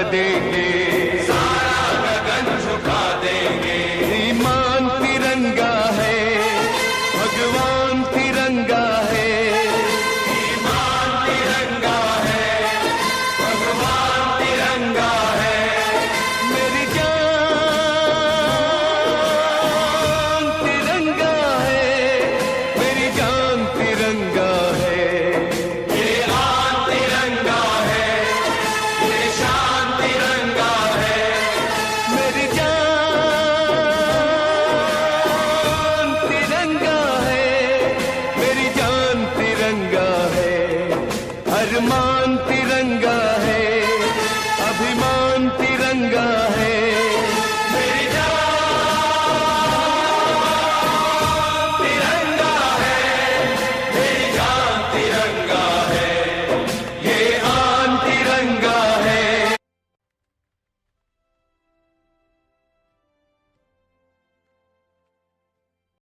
देंगे, सारा गगन झुका देंगे। ईमान तिरंगा है, भगवान तिरंगा है, ईमान तिरंगा है, भगवान तिरंगा है। मेरी जान तिरंगा है, मेरी जान तिरंगा है। ये आन तिरंगा है, ये शान तिरंगा है। मेरी जान तिरंगा है, मेरी जान तिरंगा है। अरमान तिरंगा है, अभिमान तिरंगा